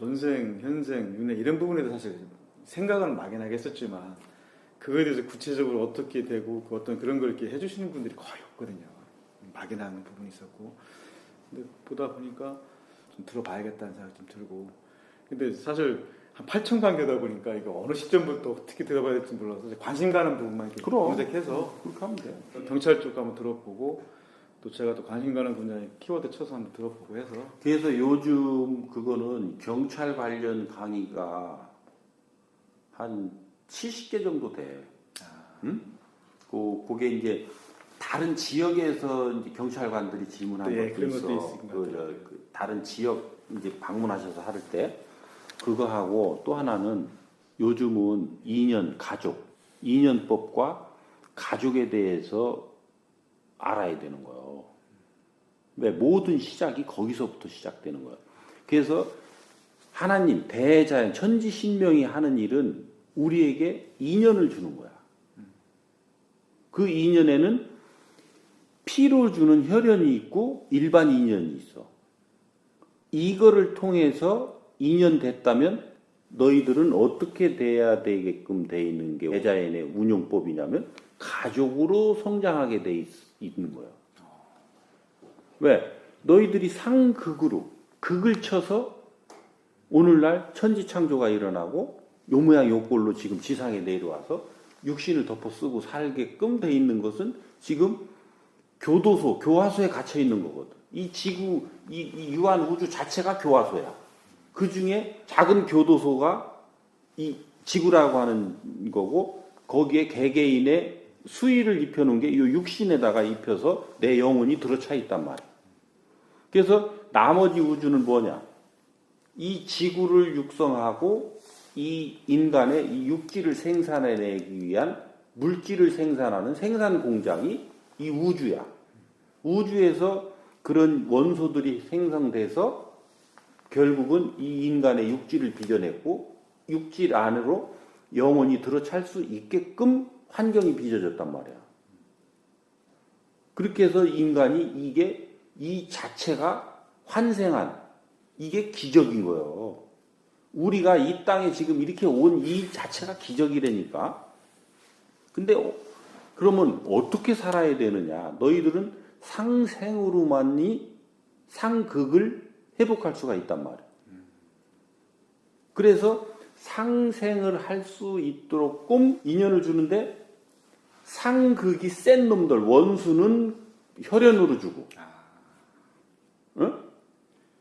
전생, 현생, 윤회 이런 부분에도 사실 생각은 막연하게 했었지만 그거에 대해서 구체적으로 어떻게 되고 그 어떤 그런 걸 이렇게 해주시는 분들이 거의 없거든요. 막연한 부분이 있었고 근데 보다 보니까 좀 들어봐야겠다는 생각이 좀 들고 근데 사실 한 8천 관계다 보니까 이거 어느 시점부터 어떻게 들어봐야 될지 몰라서 관심 가는 부분만 이렇게 검색해서 그렇게 하면 돼. 경찰 쪽 한번 들어보고 또 제가 또 관심 가는 분야에 키워드 쳐서 한번 들어보고 해서 그래서 요즘 그거는 경찰 관련 강의가 한 70개 정도 돼. 응? 그게 이제 다른 지역에서 이제 경찰관들이 질문한 네, 것도 그런 있어. 것도 있을 것 같아요. 다른 지역 이제 방문하셔서 할 때 그거 하고 또 하나는 요즘은 2년 가족, 2년법과 가족에 대해서 알아야 되는 거예요. 왜 모든 시작이 거기서부터 시작되는 거예요. 그래서 하나님 대자연 천지신명이 하는 일은 우리에게 인연을 주는 거야. 그 인연에는 피로 주는 혈연이 있고 일반 인연이 있어. 이거를 통해서 인연 됐다면 너희들은 어떻게 돼야 되게끔 돼 있는 게 대자연의 운용법이냐면 가족으로 성장하게 돼 있는 거예요. 왜? 너희들이 상극으로 극을 쳐서 오늘날 천지창조가 일어나고 요 모양 요 꼴로 지금 지상에 내려와서 육신을 덮어 쓰고 살게끔 돼 있는 것은 지금 교도소, 교화소에 갇혀 있는 거거든. 이 지구, 이 유한 우주 자체가 교화소야. 그 중에 작은 교도소가 이 지구라고 하는 거고 거기에 개개인의 수의를 입혀놓은 게 이 육신에다가 입혀서 내 영혼이 들어차 있단 말이야. 그래서 나머지 우주는 뭐냐? 이 지구를 육성하고 이 인간의 이 육지를 생산해내기 위한 물질을 생산하는 생산 공장이 이 우주야. 우주에서 그런 원소들이 생성돼서 결국은 이 인간의 육지를 빚어냈고 육지 안으로 영혼이 들어찰 수 있게끔 환경이 빚어졌단 말이야. 그렇게 해서 인간이 이게 이 자체가 환생한 이게 기적인 거예요. 우리가 이 땅에 지금 이렇게 온 이 자체가 기적이라니까. 근데 그러면 어떻게 살아야 되느냐? 너희들은 상생으로만이 상극을 회복할 수가 있단 말이야. 그래서 상생을 할 수 있도록 꼼 인연을 주는데 상극이 센 놈들 원수는 혈연으로 주고 응?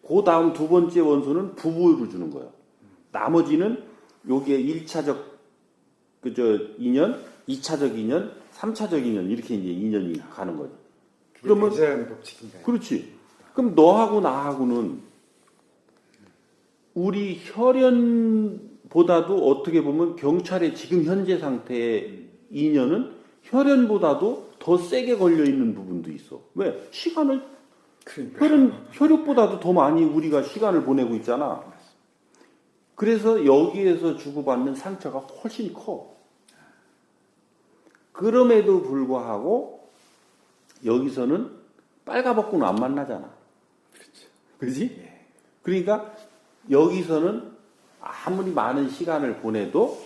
그 다음 두 번째 원수는 부부로 주는 거예요. 나머지는 여기에 1차적 인연, 2차적 인연, 3차적 인연 이렇게 이제 인연이 가는 거죠. 그러면 대자연의 법칙인가요? 그렇지. 그럼 너하고 나하고는 우리 혈연보다도 어떻게 보면 경찰의 지금 현재 상태의 인연은 혈연보다도 더 세게 걸려 있는 부분도 있어. 왜? 시간을 혈육보다도 더 많이 우리가 시간을 보내고 있잖아. 그래서 여기에서 주고받는 상처가 훨씬 커. 그럼에도 불구하고 여기서는 빨가벗고는 안 만나잖아. 그렇죠. 그지? 예. 그러니까 여기서는 아무리 많은 시간을 보내도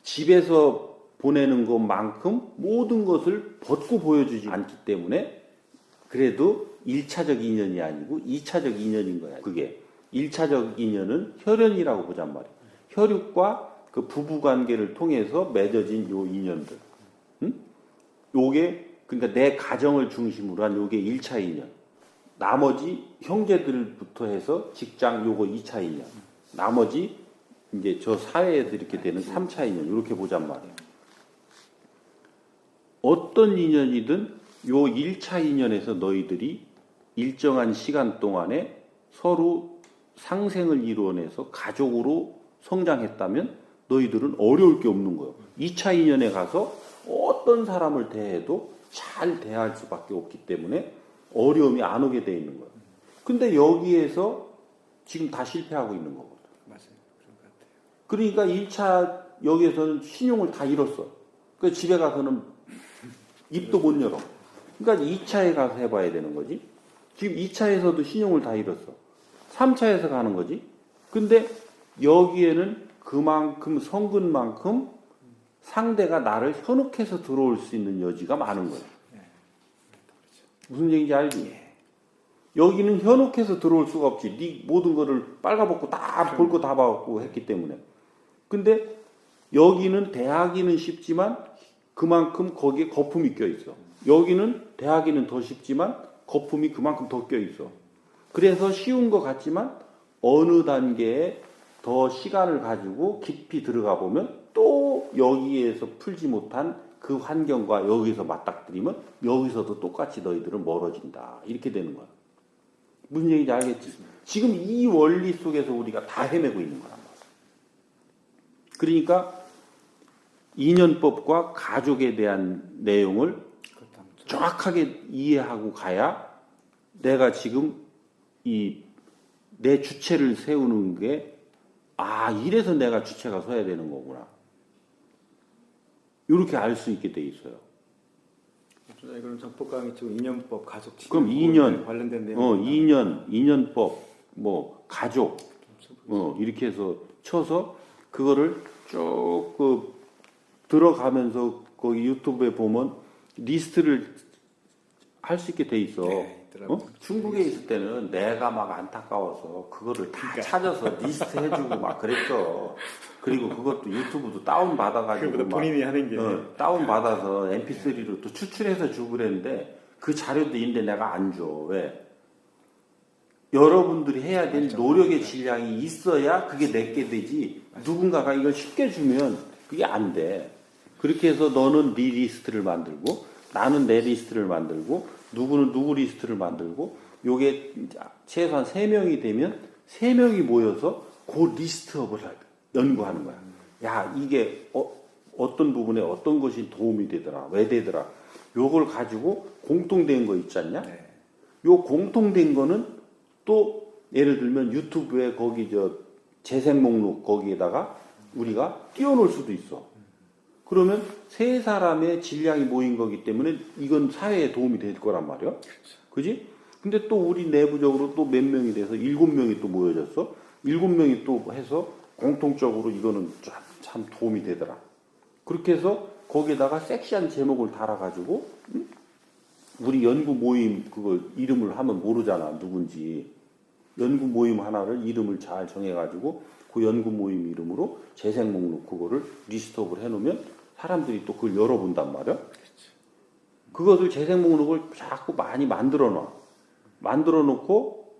집에서 보내는 것만큼 모든 것을 벗고 보여주지 않기 때문에 그래도 1차적 인연이 아니고 2차적 인연인 거야. 그게 1차적 인연은 혈연이라고 보잔 말이야. 혈육과 그 부부관계를 통해서 맺어진 요 인연들. 응? 요게 그러니까 내 가정을 중심으로 한 요게 1차 인연. 나머지 형제들부터 해서 직장 요거 2차 인연. 나머지 이제 저 사회에서 이렇게 되는 3차 인연. 이렇게 보잔 말이야. 어떤 인연이든 요 1차 인연에서 너희들이 일정한 시간 동안에 서로 상생을 이루어내서 가족으로 성장했다면 너희들은 어려울 게 없는 거예요. 2차 인연에 가서 어떤 사람을 대해도 잘 대할 수밖에 없기 때문에 어려움이 안 오게 돼 있는 거예요. 근데 여기에서 지금 다 실패하고 있는 거거든. 맞아요. 그런 것 같아요. 그러니까 1차 여기에서는 신용을 다 잃었어. 그래서 집에 가서는 입도 못 열어. 그러니까 2차에 가서 해봐야 되는 거지. 지금 2차에서도 신용을 다 잃었어. 3차에서 가는 거지. 근데 여기에는 그만큼 성근만큼 상대가 나를 현혹해서 들어올 수 있는 여지가 많은 거예요. 무슨 얘기인지 알지? 여기는 현혹해서 들어올 수가 없지. 네 모든 거를 빨가벗고 다 볼 거 다 봐갖고 했기 때문에. 근데 여기는 대하기는 쉽지만 그만큼 거기에 거품이 껴있어. 여기는 대하기는 더 쉽지만 거품이 그만큼 더 껴있어. 그래서 쉬운 것 같지만 어느 단계에 더 시간을 가지고 깊이 들어가 보면 또 여기에서 풀지 못한 그 환경과 여기서 맞닥뜨리면 여기서도 똑같이 너희들은 멀어진다. 이렇게 되는 거야. 무슨 얘기인지 알겠지? 지금 이 원리 속에서 우리가 다 헤매고 있는 거란 말이야. 그러니까 인연법과 가족에 대한 내용을 정확하게 이해하고 가야 내가 지금 내 주체를 세우는 게 이래서 내가 주체가 서야 되는 거구나. 이렇게 알 수 있게 돼 있어요. 그럼 정법 강의 쪽 인연법, 가족 치료 그럼 2년 관련된 내용. 2년법, 뭐 가족, 이렇게 해서 쳐서 그거를 쭉 들어가면서 거기 유튜브에 보면 리스트를 할 수 있게 돼 있어. 네, 중국에 있을 때는 내가 막 안타까워서 그거를 다 찾아서 리스트 해주고 막 그랬어. 그리고 그것도 유튜브도 다운 받아가지고 그거보다 본인이 하는 게 다운 받아서 MP3로 또 추출해서 주고 그랬는데 그 자료도 있는데 내가 안 줘. 왜? 여러분들이 해야 될 노력의 질량이 있어야 그게 내게 되지. 누군가가 이걸 쉽게 주면 그게 안 돼. 그렇게 해서 너는 네 리스트를 만들고 나는 내 리스트를 만들고 누구는 누구 리스트를 만들고 요게 최소한 3명이 되면 3명이 모여서 그 리스트업을 연구하는 거야. 야, 이게 어떤 부분에 어떤 것이 도움이 되더라. 왜 되더라. 요걸 가지고 공통된 거 있지 않냐? 네. 요 공통된 거는 또 예를 들면 유튜브에 거기 재생 목록 거기에다가 우리가 띄워놓을 수도 있어. 그러면 세 사람의 질량이 모인 거기 때문에 이건 사회에 도움이 될 거란 말이야. 그지? 근데 또 우리 내부적으로 또 몇 명이 돼서 7명이 또 모여졌어. 7명이 또 해서 공통적으로 이거는 참 도움이 되더라. 그렇게 해서 거기에다가 섹시한 제목을 달아가지고 우리 연구 모임 그거 이름을 하면 모르잖아. 누군지. 연구 모임 하나를 이름을 잘 정해가지고 그 연구 모임 이름으로 재생 목록 그거를 리스트업을 해놓으면 사람들이 또 그걸 열어본단 말이야. 그것을 재생 목록을 자꾸 많이 만들어 놔. 만들어 놓고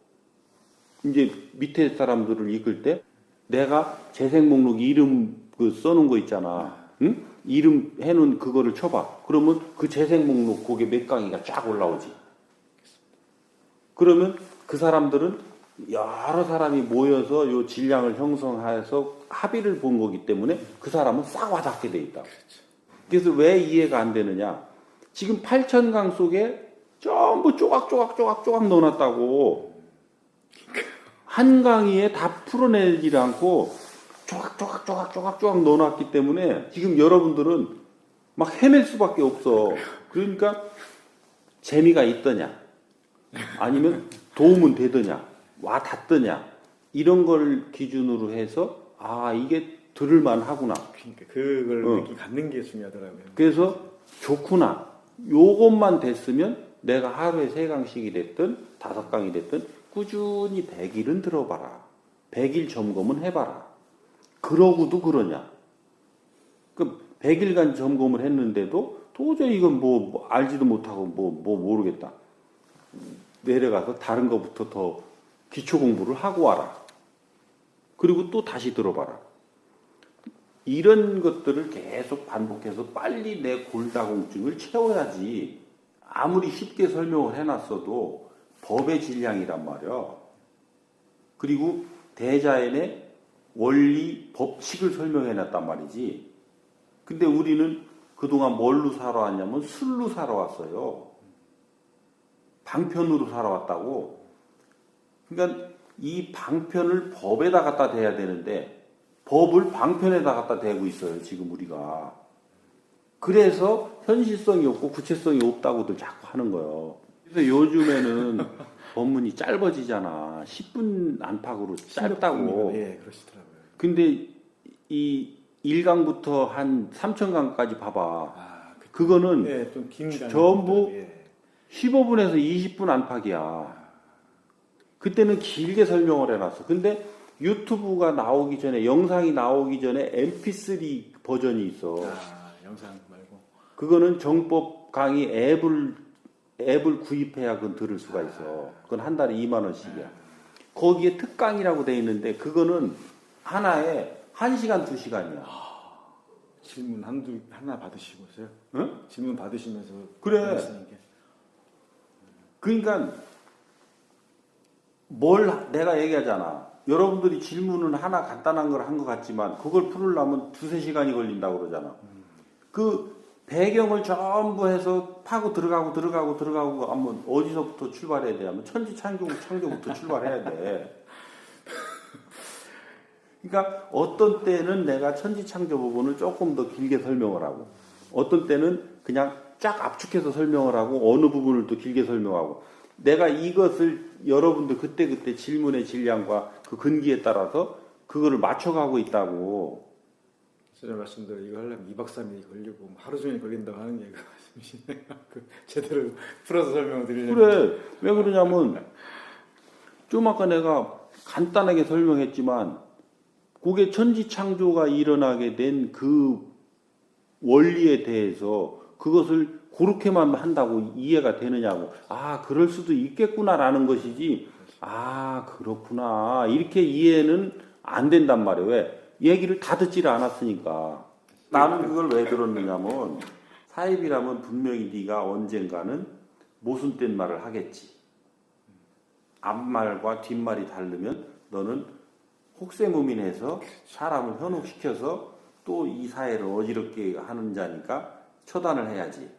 이제 밑에 사람들을 이끌 때 내가 재생 목록 이름 그 써놓은 거 있잖아. 응? 이름 해놓은 그거를 쳐봐. 그러면 그 재생 목록 거기에 몇 강의가 쫙 올라오지. 그러면 그 사람들은 여러 사람이 모여서 요 질량을 형성해서 합의를 본 거기 때문에 그 사람은 싹 와닿게 돼 있다. 그래서 왜 이해가 안 되느냐? 지금 8,000강 속에 전부 쪼각쪼각 넣어놨다고. 한 강의에 다 풀어내지 않고 쪼각 넣어놨기 때문에 지금 여러분들은 막 헤맬 수밖에 없어. 그러니까 재미가 있더냐? 아니면 도움은 되더냐? 와 닿더냐 이런 걸 기준으로 해서 이게 들을만 하구나. 그러니까 그걸 느끼 갖는 게 중요하더라고요. 그래서 좋구나. 요것만 됐으면 내가 하루에 3강씩이 됐든 5강이 됐든 꾸준히 100일은 들어봐라. 100일 점검은 해봐라. 그러고도 그러냐. 그 100일간 점검을 했는데도 도저히 이건 뭐 알지도 못하고 뭐 모르겠다. 내려가서 다른 것부터 더 기초 공부를 하고 와라. 그리고 또 다시 들어봐라. 이런 것들을 계속 반복해서 빨리 내 골다공증을 채워야지. 아무리 쉽게 설명을 해놨어도 법의 질량이란 말이야. 그리고 대자연의 원리, 법칙을 설명해놨단 말이지. 근데 우리는 그동안 뭘로 살아왔냐면 술로 살아왔어요. 방편으로 살아왔다고. 그러니까 이 방편을 법에다 갖다 대야 되는데 법을 방편에다 갖다 대고 있어요. 지금 우리가. 그래서 현실성이 없고 구체성이 없다고들 자꾸 하는 거예요. 그래서 요즘에는 법문이 짧아지잖아. 10분 안팎으로 짧다고. 예, 그러시더라고요. 근데 이 1강부터 한 3,000강까지 봐봐. 아, 그거는 예, 좀긴 전부 예. 15분에서 20분 안팎이야. 그때는 길게 설명을 해놨어. 근데 유튜브가 나오기 전에, 영상이 나오기 전에 MP3 버전이 있어. 영상 말고. 그거는 정법 강의 앱을 구입해야 그건 들을 수가 있어. 그건 한 달에 2만 원씩이야. 거기에 특강이라고 돼 있는데 그거는 하나에 1시간, 2시간이야. 질문 하나 받으시고서요? 응? 질문 받으시면서. 그래. 하시는 게. 그러니까 내가 얘기하잖아. 여러분들이 질문은 하나 간단한 걸 한 것 같지만 그걸 풀으려면 2-3시간이 걸린다고 그러잖아. 그 배경을 전부 해서 파고 들어가고 하면 어디서부터 출발해야 돼? 하면 천지창조부터 출발해야 돼. 그러니까 어떤 때는 내가 천지창조 부분을 조금 더 길게 설명을 하고 어떤 때는 그냥 쫙 압축해서 설명을 하고 어느 부분을 또 길게 설명하고 내가 이것을 여러분들 그때 질문의 질량과 그 근기에 따라서 그거를 맞춰가고 있다고. 제가 말씀대로 이거 하려면 2박 3일이 걸리고 하루 종일 걸린다고 하는 게 그 말씀이시네요. 제대로 풀어서 설명을 드리려면. 그래. 왜 그러냐면 좀 아까 내가 간단하게 설명했지만 그게 천지창조가 일어나게 된 그 원리에 대해서 그것을 그렇게만 한다고 이해가 되느냐고. 아, 그럴 수도 있겠구나라는 것이지. 아, 그렇구나. 이렇게 이해는 안 된단 말이에요. 왜? 얘기를 다 듣지를 않았으니까. 나는 그걸 왜 들었느냐면 사입이라면 분명히 네가 언젠가는 모순된 말을 하겠지. 앞말과 뒷말이 다르면 너는 혹세무민해서 사람을 현혹시켜서 또 이 사회를 어지럽게 하는 자니까 처단을 해야지.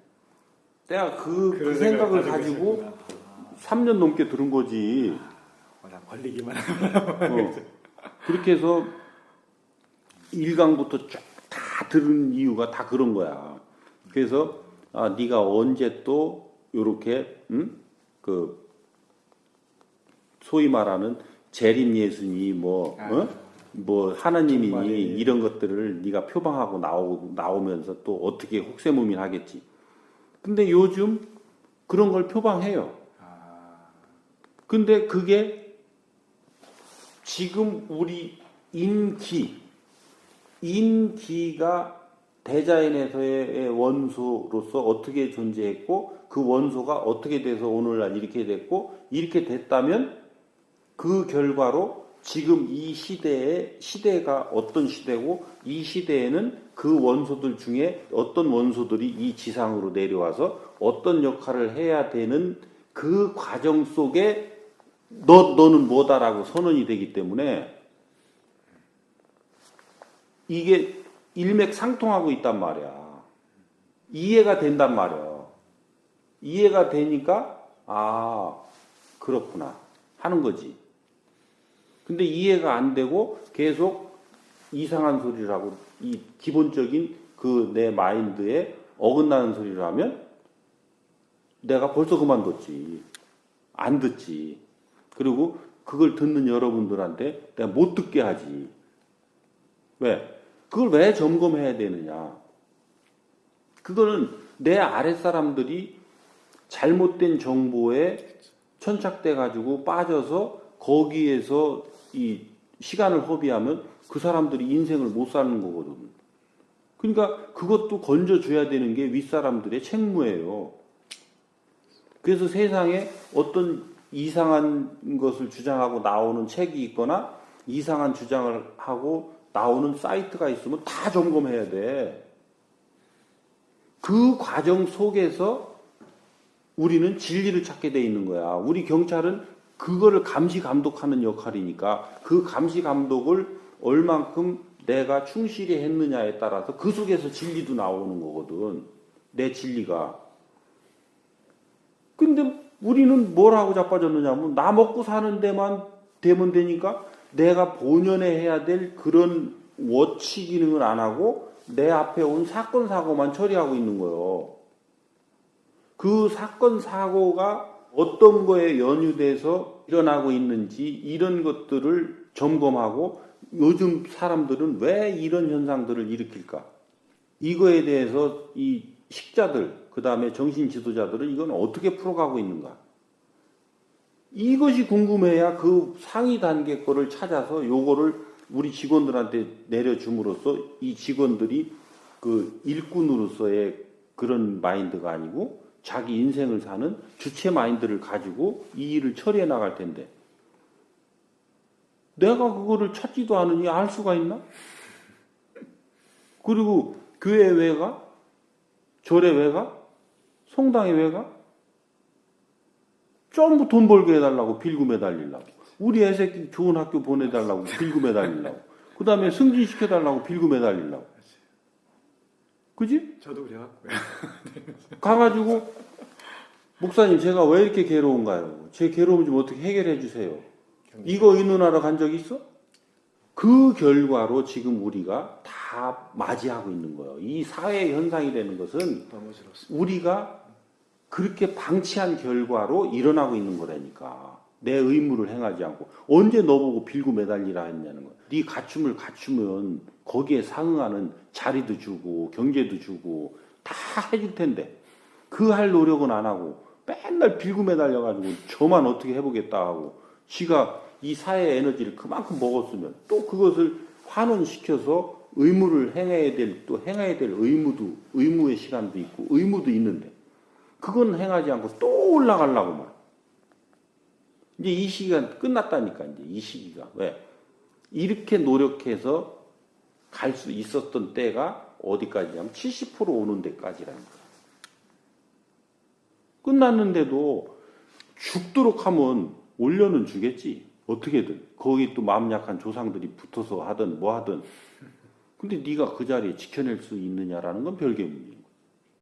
내가 그 생각을 가지고 3년 넘게 들은 거지. 걸리기만 하면. 그렇게 해서 1강부터 쫙 다 들은 이유가 다 그런 거야. 그래서 네가 언제 또 요렇게 그 소위 말하는 재림 예수니 뭐 하나님이니 정말이. 이런 것들을 네가 표방하고 나오면서 또 어떻게 혹세무민하겠지. 근데 요즘 그런 걸 표방해요. 근데 그게 지금 우리 인기가 대자연에서의 원소로서 어떻게 존재했고 그 원소가 어떻게 돼서 오늘날 이렇게 됐고 이렇게 됐다면 그 결과로 지금 이 시대가 어떤 시대고 이 시대에는 그 원소들 중에 어떤 원소들이 이 지상으로 내려와서 어떤 역할을 해야 되는 그 과정 속에 너는 뭐다라고 선언이 되기 때문에 이게 일맥상통하고 있단 말이야. 이해가 된단 말이야. 이해가 되니까 그렇구나 하는 거지. 근데 이해가 안 되고 계속 이상한 소리를 하고 이 기본적인 그 내 마인드에 어긋나는 소리를 하면 내가 벌써 그만뒀지. 안 듣지. 그리고 그걸 듣는 여러분들한테 내가 못 듣게 하지. 왜? 그걸 왜 점검해야 되느냐? 그거는 내 아랫사람들이 잘못된 정보에 천착돼가지고 빠져서 거기에서 이 시간을 허비하면 그 사람들이 인생을 못 사는 거거든. 그러니까 그것도 건져줘야 되는 게 윗사람들의 책무예요. 그래서 세상에 어떤 이상한 것을 주장하고 나오는 책이 있거나 이상한 주장을 하고 나오는 사이트가 있으면 다 점검해야 돼. 그 과정 속에서 우리는 진리를 찾게 돼 있는 거야. 우리 경찰은 그거를 감시 감독하는 역할이니까 그 감시 감독을 얼만큼 내가 충실히 했느냐에 따라서 그 속에서 진리도 나오는 거거든. 내 진리가. 근데 우리는 뭘 하고 자빠졌느냐면 나 먹고 사는 데만 되면 되니까 내가 본연에 해야 될 그런 워치 기능을 안 하고 내 앞에 온 사건 사고만 처리하고 있는 거예요. 그 사건 사고가 어떤 거에 연유돼서 일어나고 있는지 이런 것들을 점검하고 요즘 사람들은 왜 이런 현상들을 일으킬까? 이거에 대해서 이 식자들, 그 다음에 정신 지도자들은 이건 어떻게 풀어가고 있는가? 이것이 궁금해야 그 상위 단계 거를 찾아서 요거를 우리 직원들한테 내려줌으로써 이 직원들이 그 일꾼으로서의 그런 마인드가 아니고 자기 인생을 사는 주체 마인드를 가지고 이 일을 처리해 나갈 텐데 내가 그거를 찾지도 않으니 알 수가 있나? 그리고 교회에 왜 가? 절에 왜 가? 성당에 왜 가? 전부 돈 벌게 해달라고 빌고 매달리려고. 우리 애새끼 좋은 학교 보내달라고 빌고 매달리려고. 그 다음에 승진시켜달라고 빌고 매달리려고. 그지? 저도 그래갖고요. 가가지고 목사님 제가 왜 이렇게 괴로운가요? 제 괴로움 좀 어떻게 해결해 주세요. 이거 의논하러 간 적 있어? 그 결과로 지금 우리가 다 맞이하고 있는 거예요. 이 사회 현상이 되는 것은 너무 싫었어. 우리가 그렇게 방치한 결과로 일어나고 있는 거라니까. 내 의무를 행하지 않고 언제 너보고 빌고 매달리라 했냐는 거야. 네 갖춤을 갖추면 거기에 상응하는 자리도 주고 경제도 주고 다 해줄 텐데 그 할 노력은 안 하고 맨날 빌고 매달려가지고 저만 어떻게 해보겠다 하고 지가 이 사회의 에너지를 그만큼 먹었으면 또 그것을 환원시켜서 의무를 행해야 될 또 행해야 될 의무의 시간도 있고 의무도 있는데 그건 행하지 않고 또 올라가려고 말. 이제 이 시기가 끝났다니까 이제 이 시기가 왜 이렇게 노력해서 갈 수 있었던 때가 어디까지냐면 70% 오는 데까지라니까. 끝났는데도 죽도록 하면 올려는 주겠지. 어떻게든 거기 또 마음 약한 조상들이 붙어서 하든 뭐 하든. 근데 네가 그 자리에 지켜낼 수 있느냐라는 건 별개 문제.